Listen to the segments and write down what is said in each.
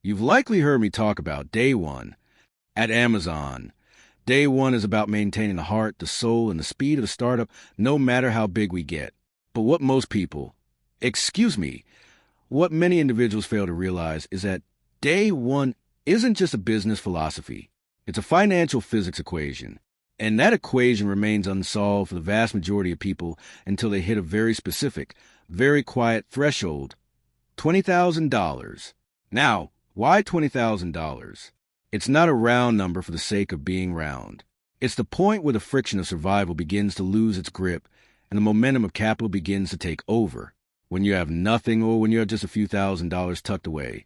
You've likely heard me talk about day one. At Amazon, day one is about maintaining the heart, the soul, and the speed of the startup, no matter how big we get. But what what many individuals fail to realize is that day one isn't just a business philosophy. It's a financial physics equation. And that equation remains unsolved for the vast majority of people until they hit a very specific, very quiet threshold, $20,000. Now, why $20,000? It's not a round number for the sake of being round. It's the point where the friction of survival begins to lose its grip and the momentum of capital begins to take over. When you have nothing or when you have just a few $1,000s tucked away,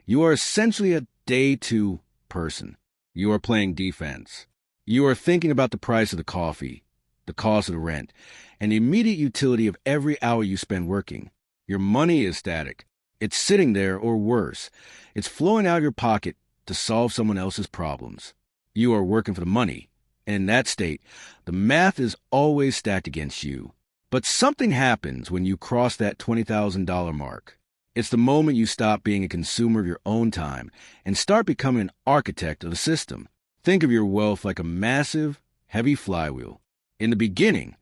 you are essentially a day two person. You are playing defense. You are thinking about the price of the coffee, the cost of the rent, and the immediate utility of every hour you spend working. Your money is static. It's sitting there, or worse, it's flowing out of your pocket to solve someone else's problems. You are working for the money, and in that state, the math is always stacked against you. But something happens when you cross that $20,000 mark. It's the moment you stop being a consumer of your own time and start becoming an architect of the system. Think of your wealth like a massive, heavy flywheel. In the beginning,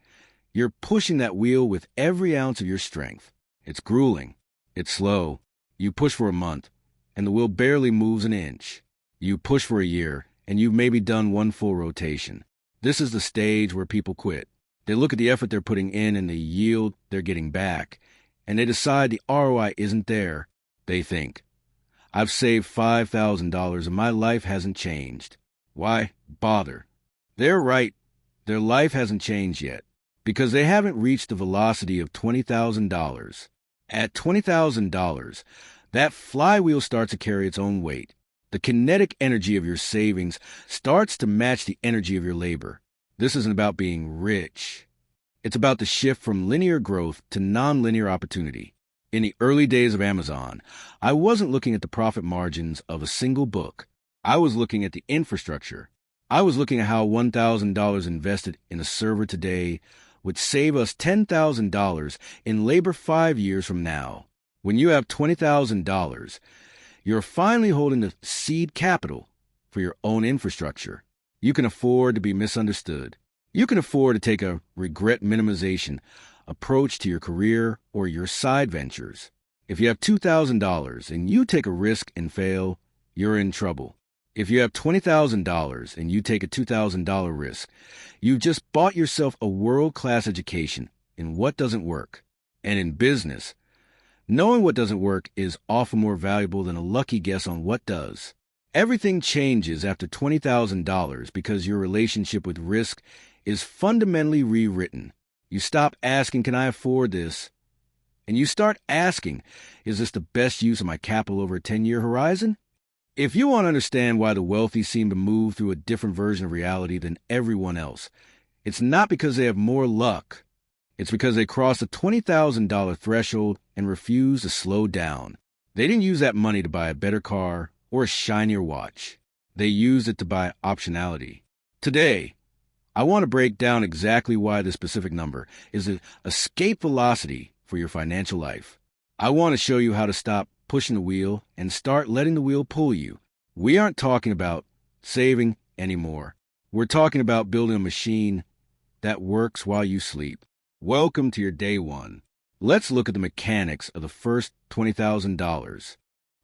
you're pushing that wheel with every ounce of your strength. It's grueling. It's slow. You push for a month, and the wheel barely moves an inch. You push for a year, and you've maybe done one full rotation. This is the stage where people quit. They look at the effort they're putting in and the yield they're getting back, and they decide the ROI isn't there. They think, I've saved $5,000 and my life hasn't changed. Why bother? They're right. Their life hasn't changed yet because they haven't reached the velocity of $20,000. At $20,000, that flywheel starts to carry its own weight. The kinetic energy of your savings starts to match the energy of your labor. This isn't about being rich. It's about the shift from linear growth to nonlinear opportunity. In the early days of Amazon, I wasn't looking at the profit margins of a single book. I was looking at the infrastructure. I was looking at how $1,000 invested in a server today would save us $10,000 in labor 5 years from now. When you have $20,000, you're finally holding the seed capital for your own infrastructure. You can afford to be misunderstood. You can afford to take a regret minimization approach to your career or your side ventures. If you have $2,000 and you take a risk and fail, you're in trouble. If you have $20,000 and you take a $2,000 risk, you've just bought yourself a world-class education in what doesn't work. And in business, knowing what doesn't work is often more valuable than a lucky guess on what does. Everything changes after $20,000 because your relationship with risk is fundamentally rewritten. You stop asking, can I afford this? And you start asking, is this the best use of my capital over a 10-year horizon? If you want to understand why the wealthy seem to move through a different version of reality than everyone else, it's not because they have more luck. It's because they crossed the $20,000 threshold and refuse to slow down. They didn't use that money to buy a better car or a shinier watch. They used it to buy optionality. Today, I want to break down exactly why this specific number is the escape velocity for your financial life. I want to show you how to stop pushing the wheel and start letting the wheel pull you. We aren't talking about saving anymore. We're talking about building a machine that works while you sleep. Welcome to your day one. Let's look at the mechanics of the first $20,000.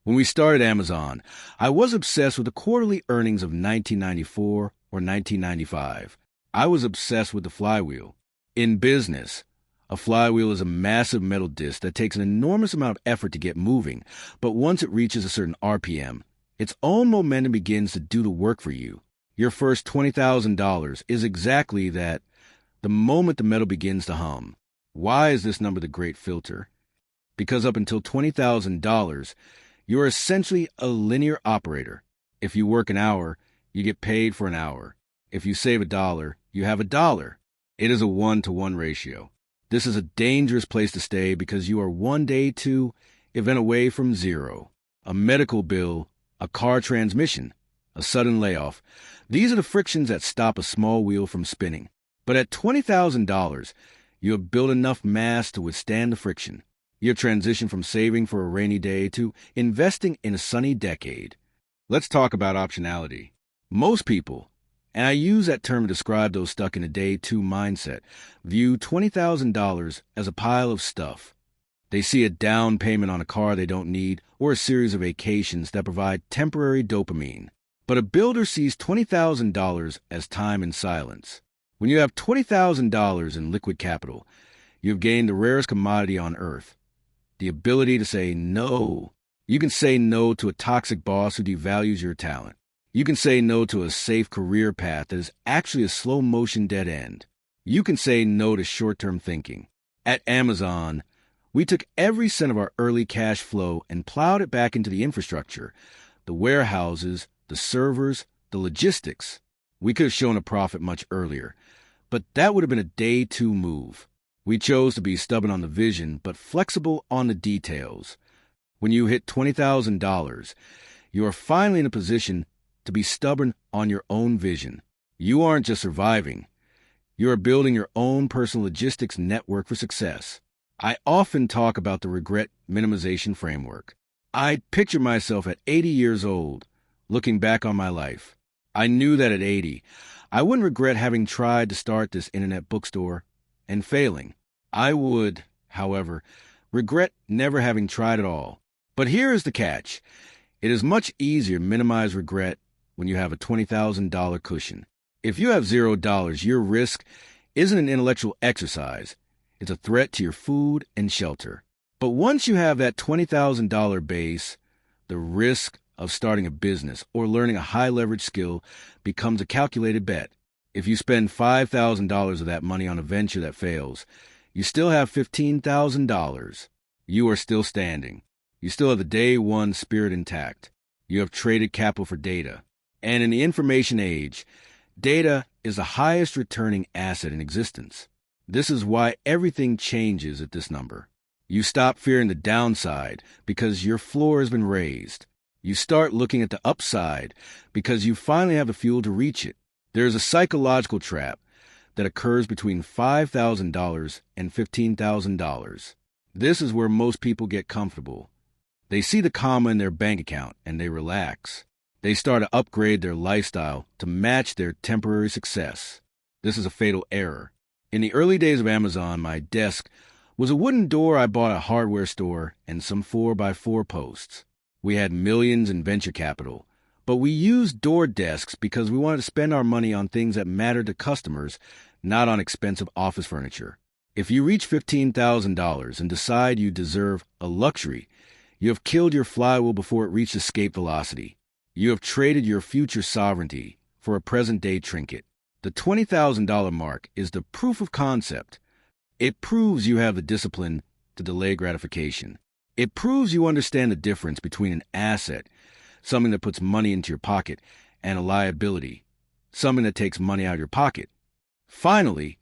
When we started Amazon, I was obsessed with the quarterly earnings of 1994 or 1995. I was obsessed with the flywheel. In business, a flywheel is a massive metal disc that takes an enormous amount of effort to get moving, but once it reaches a certain RPM, its own momentum begins to do the work for you. Your first $20,000 is exactly that, the moment the metal begins to hum. Why is this number the great filter? Because up until $20,000, you're essentially a linear operator. If you work an hour, you get paid for an hour. If you save $1, you have $1. It is a 1-to-1 ratio. This is a dangerous place to stay because you are one day to event away from zero. A medical bill, a car transmission, a sudden layoff. These are the frictions that stop a small wheel from spinning. But at $20,000, you have built enough mass to withstand the friction. You have transitioned from saving for a rainy day to investing in a sunny decade. Let's talk about optionality. Most people, and I use that term to describe those stuck in a day two mindset, view $20,000 as a pile of stuff. They see a down payment on a car they don't need or a series of vacations that provide temporary dopamine. But a builder sees $20,000 as time and silence. When you have $20,000 in liquid capital, you have gained the rarest commodity on earth, the ability to say no. You can say no to a toxic boss who devalues your talent. You can say no to a safe career path that is actually a slow-motion dead end. You can say no to short-term thinking. At Amazon, we took every cent of our early cash flow and plowed it back into the infrastructure, the warehouses, the servers, the logistics. We could have shown a profit much earlier, but that would have been a day two move. We chose to be stubborn on the vision, but flexible on the details. When you hit $20,000, you are finally in a position to be stubborn on your own vision. You aren't just surviving. You are building your own personal logistics network for success. I often talk about the Regret Minimization Framework. I picture myself at 80 years old, looking back on my life. I knew that at 80, I wouldn't regret having tried to start this internet bookstore and failing. I would, however, regret never having tried at all. But here is the catch. It is much easier to minimize regret when you have a $20,000 cushion. If you have $0, your risk isn't an intellectual exercise. It's a threat to your food and shelter. But once you have that $20,000 base, the risk of starting a business or learning a high-leverage skill becomes a calculated bet. If you spend $5,000 of that money on a venture that fails, you still have $15,000. You are still standing. You still have the day one spirit intact. You have traded capital for data. And in the information age, data is the highest returning asset in existence. This is why everything changes at this number. You stop fearing the downside because your floor has been raised. You start looking at the upside because you finally have the fuel to reach it. There is a psychological trap that occurs between $5,000 and $15,000. This is where most people get comfortable. They see the comma in their bank account and they relax. They start to upgrade their lifestyle to match their temporary success. This is a fatal error. In the early days of Amazon, my desk was a wooden door I bought at a hardware store and some 4x4 posts. We had millions in venture capital, but we used door desks because we wanted to spend our money on things that mattered to customers, not on expensive office furniture. If you reach $15,000 and decide you deserve a luxury, you have killed your flywheel before it reached escape velocity. You have traded your future sovereignty for a present-day trinket. The $20,000 mark is the proof of concept. It proves you have the discipline to delay gratification. It proves you understand the difference between an asset, something that puts money into your pocket, and a liability, something that takes money out of your pocket. Finally,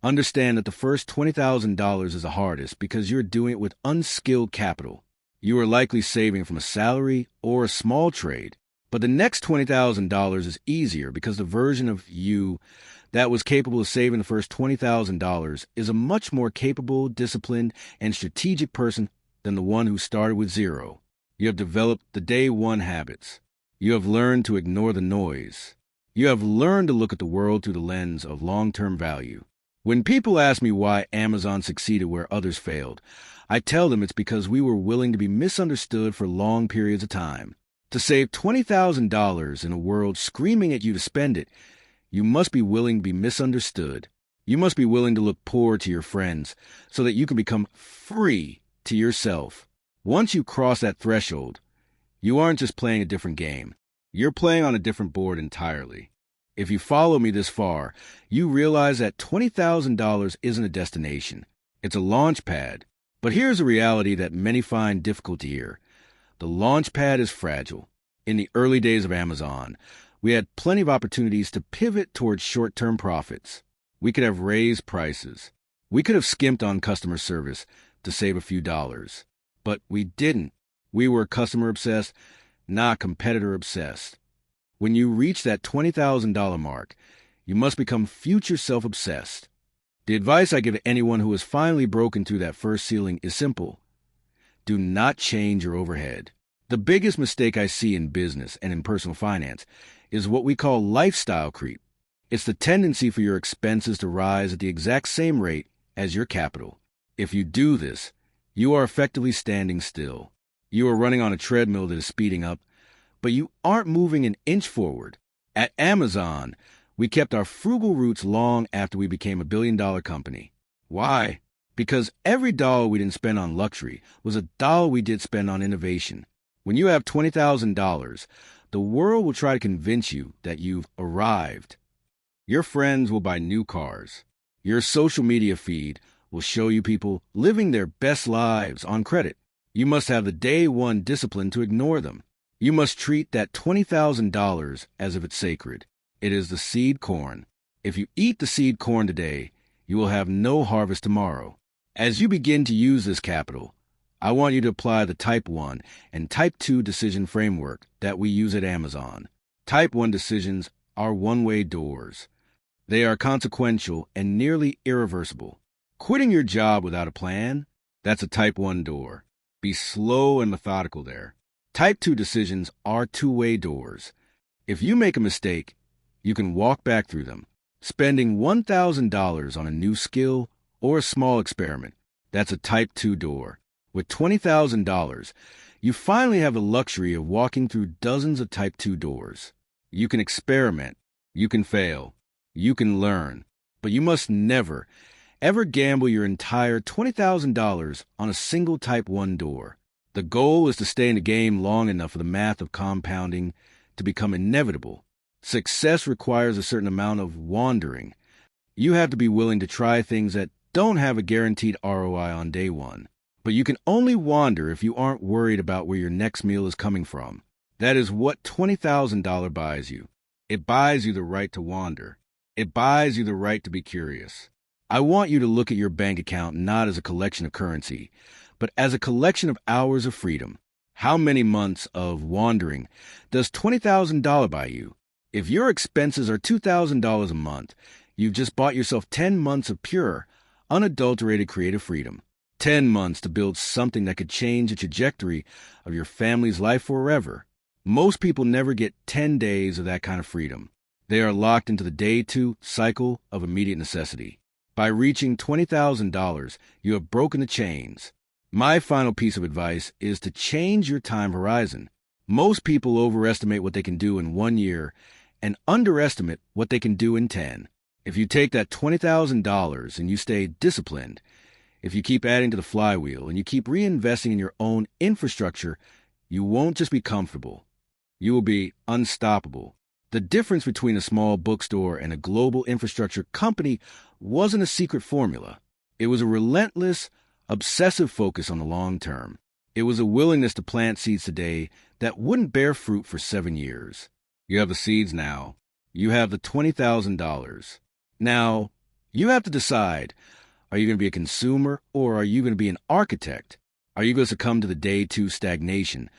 understand that the first $20,000 is the hardest because you're doing it with unskilled capital. You are likely saving from a salary or a small trade. But the next $20,000 is easier because the version of you that was capable of saving the first $20,000 is a much more capable, disciplined, and strategic person than the one who started with zero. You have developed the day one habits. You have learned to ignore the noise. You have learned to look at the world through the lens of long-term value. When people ask me why Amazon succeeded where others failed, I tell them it's because we were willing to be misunderstood for long periods of time. To save $20,000 in a world screaming at you to spend it, you must be willing to be misunderstood. You must be willing to look poor to your friends so that you can become free to yourself. Once you cross that threshold, you aren't just playing a different game. You're playing on a different board entirely. If you follow me this far, you realize that $20,000 isn't a destination. It's a launch pad. But here's a reality that many find difficult to hear. The launch pad is fragile. In the early days of Amazon, we had plenty of opportunities to pivot towards short-term profits. We could have raised prices. We could have skimped on customer service to save a few dollars. But we didn't. We were customer-obsessed, not competitor-obsessed. When you reach that $20,000 mark, you must become future self-obsessed. The advice I give anyone who has finally broken through that first ceiling is simple. Do not change your overhead. The biggest mistake I see in business and in personal finance is what we call lifestyle creep. It's the tendency for your expenses to rise at the exact same rate as your capital. If you do this, you are effectively standing still. You are running on a treadmill that is speeding up, but you aren't moving an inch forward. At Amazon, we kept our frugal roots long after we became a billion-dollar company. Why? Because every dollar we didn't spend on luxury was a dollar we did spend on innovation. When you have $20,000, the world will try to convince you that you've arrived. Your friends will buy new cars. Your social media feed will show you people living their best lives on credit. You must have the day one discipline to ignore them. You must treat that $20,000 as if it's sacred. It is the seed corn. If you eat the seed corn today, you will have no harvest tomorrow. As you begin to use this capital, I want you to apply the Type 1 and Type 2 decision framework that we use at Amazon. Type 1 decisions are one-way doors. They are consequential and nearly irreversible. Quitting your job without a plan, that's a Type 1 door. Be slow and methodical there. Type 2 decisions are two-way doors. If you make a mistake, you can walk back through them. Spending $1,000 on a new skill or a small experiment, that's a Type 2 door. With $20,000, you finally have the luxury of walking through dozens of Type 2 doors. You can experiment, you can fail, you can learn, but you must never, ever gamble your entire $20,000 on a single Type 1 door. The goal is to stay in the game long enough for the math of compounding to become inevitable. Success requires a certain amount of wandering. You have to be willing to try things that don't have a guaranteed ROI on day one. But you can only wander if you aren't worried about where your next meal is coming from. That is what $20,000 buys you. It buys you the right to wander. It buys you the right to be curious. I want you to look at your bank account not as a collection of currency, but as a collection of hours of freedom. How many months of wandering does $20,000 buy you? If your expenses are $2,000 a month, you've just bought yourself 10 months of pure, unadulterated creative freedom. 10 months to build something that could change the trajectory of your family's life forever. Most people never get 10 days of that kind of freedom. They are locked into the day two cycle of immediate necessity. By reaching $20,000, you have broken the chains. My final piece of advice is to change your time horizon. Most people overestimate what they can do in 1 year and underestimate what they can do in 10. If you take that $20,000 and you stay disciplined, if you keep adding to the flywheel and you keep reinvesting in your own infrastructure, you won't just be comfortable. You will be unstoppable. The difference between a small bookstore and a global infrastructure company wasn't a secret formula. It was a relentless, obsessive focus on the long term. It was a willingness to plant seeds today that wouldn't bear fruit for 7 years. You have the seeds now. You have the $20,000. Now, you have to decide, are you going to be a consumer or are you going to be an architect? Are you going to succumb to the day two stagnation?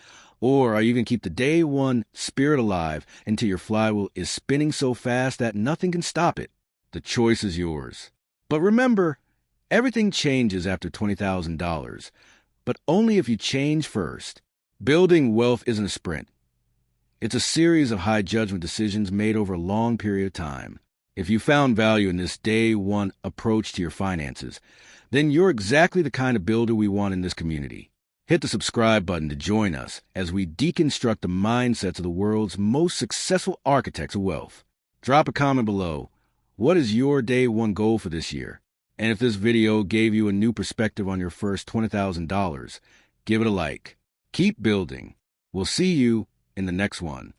Or are you going to keep the day one spirit alive until your flywheel is spinning so fast that nothing can stop it? The choice is yours. But remember, everything changes after $20,000, but only if you change first. Building wealth isn't a sprint. It's a series of high judgment decisions made over a long period of time. If you found value in this day one approach to your finances, then you're exactly the kind of builder we want in this community. Hit the subscribe button to join us as we deconstruct the mindsets of the world's most successful architects of wealth. Drop a comment below. What is your day one goal for this year? And if this video gave you a new perspective on your first $20,000, give it a like. Keep building. We'll see you in the next one.